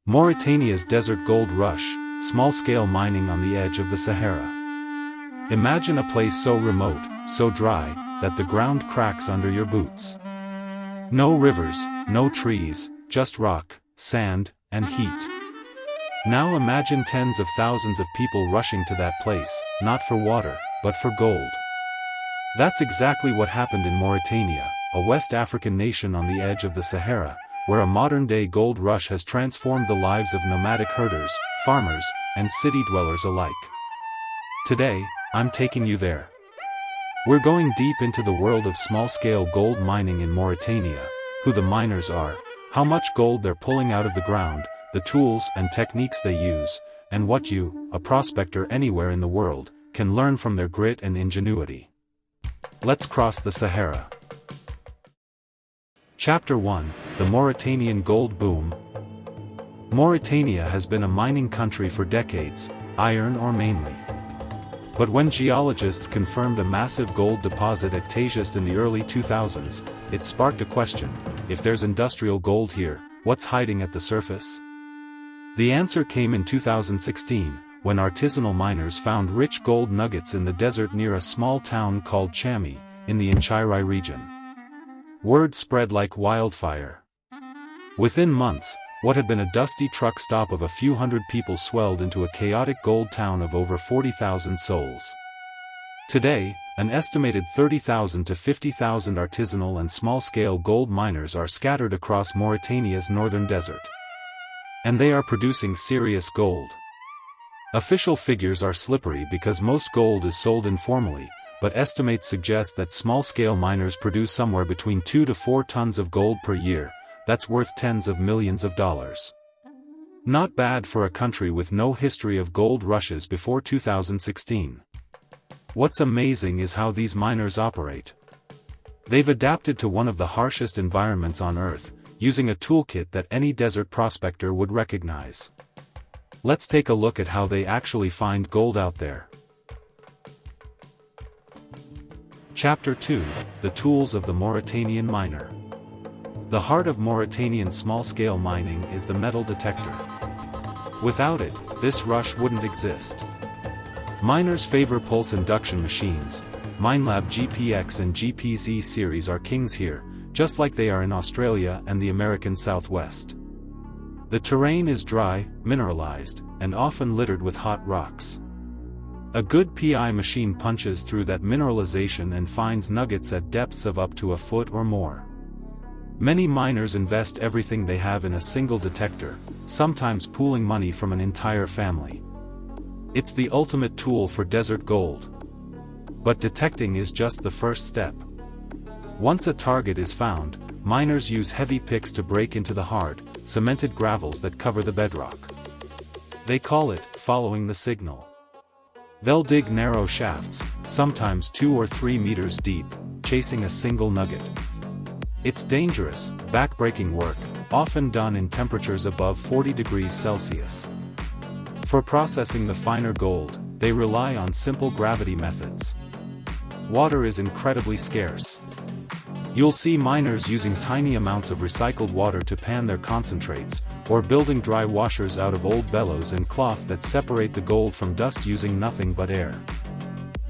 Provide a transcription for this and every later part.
Mauritania's desert gold rush, small-scale mining on the edge of the Sahara. Imagine a place so remote, so dry, that the ground cracks under your boots. No rivers, no trees, just rock, sand, and heat. Now imagine tens of thousands of people rushing to that place, not for water, but for gold. That's exactly what happened in Mauritania, a West African nation on the edge of the Sahara, where a modern-day gold rush has transformed the lives of nomadic herders, farmers, and city dwellers alike. Today, I'm taking you there. We're going deep into the world of small-scale gold mining in Mauritania, who the miners are, how much gold they're pulling out of the ground, the tools and techniques they use, and what you, a prospector anywhere in the world, can learn from their grit and ingenuity. Let's cross the Sahara. Chapter 1: The Mauritanian Gold Boom. Mauritania has been a mining country for decades, iron ore mainly. But when geologists confirmed a massive gold deposit at Tajist in the early 2000s, it sparked a question: if there's industrial gold here, what's hiding at the surface? The answer came in 2016, when artisanal miners found rich gold nuggets in the desert near a small town called Chami, in the Inchairai region. Word spread like wildfire. Within months, what had been a dusty truck stop of a few hundred people swelled into a chaotic gold town of over 40,000 souls. Today, an estimated 30,000 to 50,000 artisanal and small-scale gold miners are scattered across Mauritania's northern desert. And they are producing serious gold. Official figures are slippery because most gold is sold informally, but estimates suggest that small-scale miners produce somewhere between 2 to 4 tons of gold per year. That's worth tens of millions of dollars. Not bad for a country with no history of gold rushes before 2016. What's amazing is how these miners operate. They've adapted to one of the harshest environments on Earth, using a toolkit that any desert prospector would recognize. Let's take a look at how they actually find gold out there. Chapter 2: The Tools of the Mauritanian Miner. The heart of Mauritanian small-scale mining is the metal detector. Without it, this rush wouldn't exist. Miners favor pulse induction machines. Minelab GPX and GPZ series are kings here, just like they are in Australia and the American Southwest. The terrain is dry, mineralized, and often littered with hot rocks. A good PI machine punches through that mineralization and finds nuggets at depths of up to a foot or more. Many miners invest everything they have in a single detector, sometimes pooling money from an entire family. It's the ultimate tool for desert gold. But detecting is just the first step. Once a target is found, miners use heavy picks to break into the hard, cemented gravels that cover the bedrock. They call it following the signal. They'll dig narrow shafts, sometimes 2 or 3 meters deep, chasing a single nugget. It's dangerous, back-breaking work, often done in temperatures above 40 degrees Celsius. For processing the finer gold, they rely on simple gravity methods. Water is incredibly scarce. You'll see miners using tiny amounts of recycled water to pan their concentrates, or building dry washers out of old bellows and cloth that separate the gold from dust using nothing but air.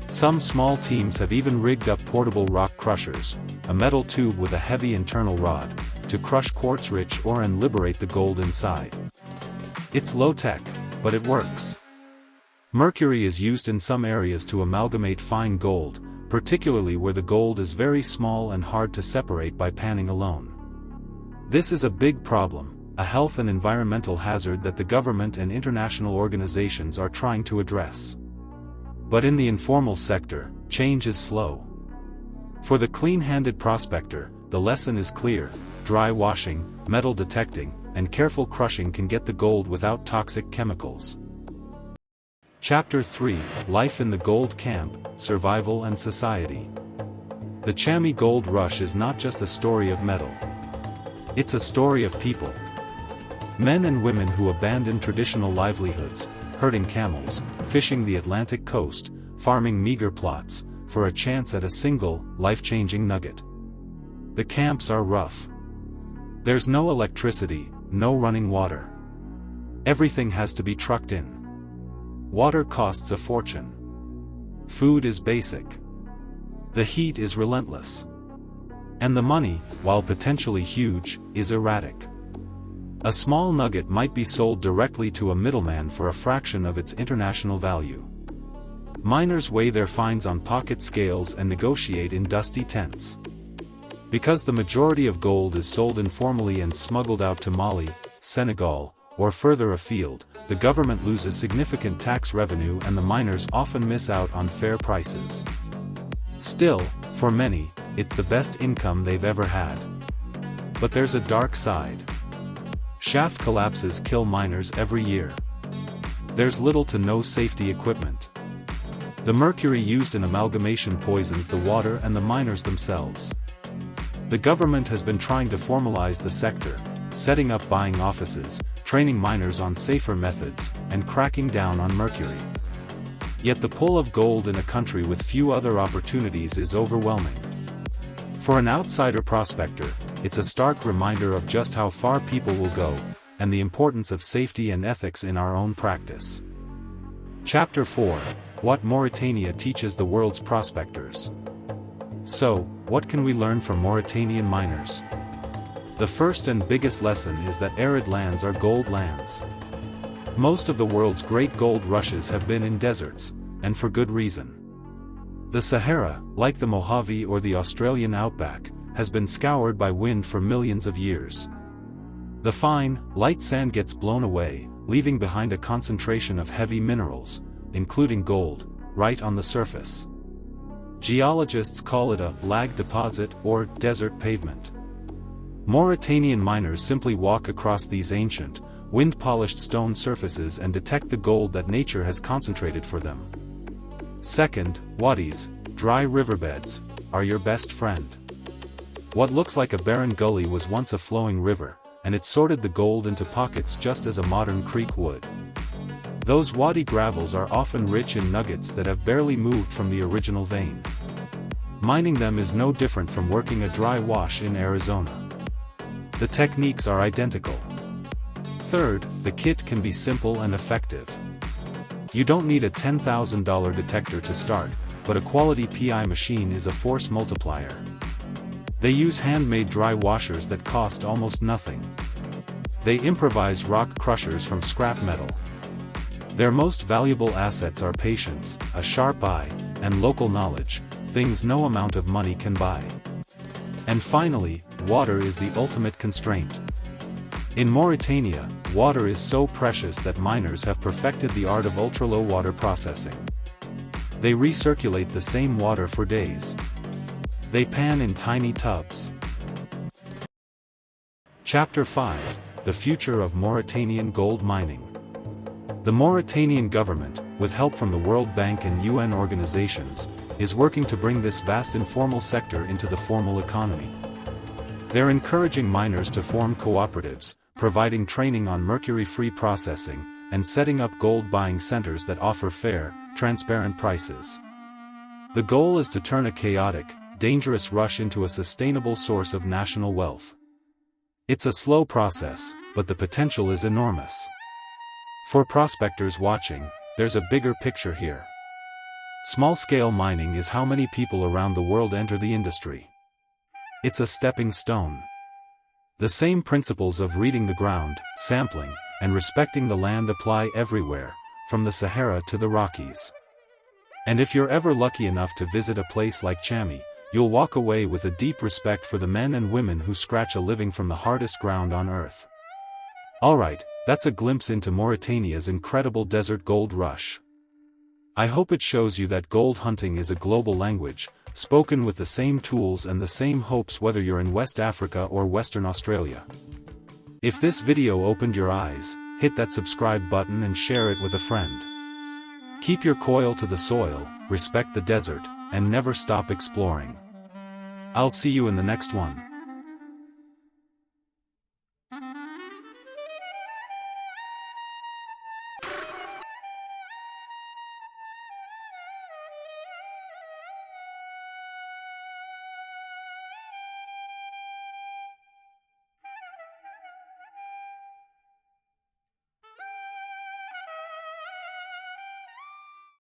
Some small teams have even rigged up portable rock crushers, a metal tube with a heavy internal rod, to crush quartz-rich ore and liberate the gold inside. It's low-tech, but it works. Mercury is used in some areas to amalgamate fine gold, particularly where the gold is very small and hard to separate by panning alone. This is a big problem, a health and environmental hazard that the government and international organizations are trying to address. But in the informal sector, change is slow. For the clean-handed prospector, the lesson is clear: dry washing, metal detecting, and careful crushing can get the gold without toxic chemicals. Chapter 3: Life in the Gold Camp, Survival and Society. The Chami Gold Rush is not just a story of metal. It's a story of people. Men and women who abandoned traditional livelihoods, herding camels, fishing the Atlantic coast, farming meager plots, for a chance at a single, life-changing nugget. The camps are rough. There's no electricity, no running water. Everything has to be trucked in. Water costs a fortune. Food is basic. The heat is relentless. And the money, while potentially huge, is erratic. A small nugget might be sold directly to a middleman for a fraction of its international value. Miners weigh their finds on pocket scales and negotiate in dusty tents. Because the majority of gold is sold informally and smuggled out to Mali, Senegal, or further afield, the government loses significant tax revenue and the miners often miss out on fair prices. Still, for many, it's the best income they've ever had. But there's a dark side. Shaft collapses kill miners every year. There's little to no safety equipment. The mercury used in amalgamation poisons the water and the miners themselves. The government has been trying to formalize the sector, setting up buying offices, training miners on safer methods, and cracking down on mercury. Yet the pull of gold in a country with few other opportunities is overwhelming. For an outsider prospector, it's a stark reminder of just how far people will go, and the importance of safety and ethics in our own practice. Chapter 4: What Mauritania Teaches the World's Prospectors. So, what can we learn from Mauritanian miners? The first and biggest lesson is that arid lands are gold lands. Most of the world's great gold rushes have been in deserts, and for good reason. The Sahara, like the Mojave or the Australian outback, has been scoured by wind for millions of years. The fine, light sand gets blown away, leaving behind a concentration of heavy minerals, including gold, right on the surface. Geologists call it a lag deposit or desert pavement. Mauritanian miners simply walk across these ancient, wind-polished stone surfaces and detect the gold that nature has concentrated for them. Second, wadis, dry riverbeds, are your best friend. What looks like a barren gully was once a flowing river, and it sorted the gold into pockets just as a modern creek would. Those wadi gravels are often rich in nuggets that have barely moved from the original vein. Mining them is no different from working a dry wash in Arizona. The techniques are identical. Third, the kit can be simple and effective. You don't need a $10,000 detector to start, but a quality PI machine is a force multiplier. They use handmade dry washers that cost almost nothing. They improvise rock crushers from scrap metal. Their most valuable assets are patience, a sharp eye, and local knowledge, things no amount of money can buy. And finally, water is the ultimate constraint. In Mauritania, water is so precious that miners have perfected the art of ultra-low water processing. They recirculate the same water for days. They pan in tiny tubs. Chapter 5: The Future of Mauritanian Gold Mining. The Mauritanian government, with help from the World Bank and UN organizations, is working to bring this vast informal sector into the formal economy. They're encouraging miners to form cooperatives, providing training on mercury-free processing, and setting up gold-buying centers that offer fair, transparent prices. The goal is to turn a chaotic, dangerous rush into a sustainable source of national wealth. It's a slow process, but the potential is enormous. For prospectors watching, there's a bigger picture here. Small-scale mining is how many people around the world enter the industry. It's a stepping stone. The same principles of reading the ground, sampling, and respecting the land apply everywhere, from the Sahara to the Rockies. And if you're ever lucky enough to visit a place like Chami, you'll walk away with a deep respect for the men and women who scratch a living from the hardest ground on earth. Alright, that's a glimpse into Mauritania's incredible desert gold rush. I hope it shows you that gold hunting is a global language, spoken with the same tools and the same hopes whether you're in West Africa or Western Australia. If this video opened your eyes, hit that subscribe button and share it with a friend. Keep your coil to the soil, respect the desert, and never stop exploring. I'll see you in the next one.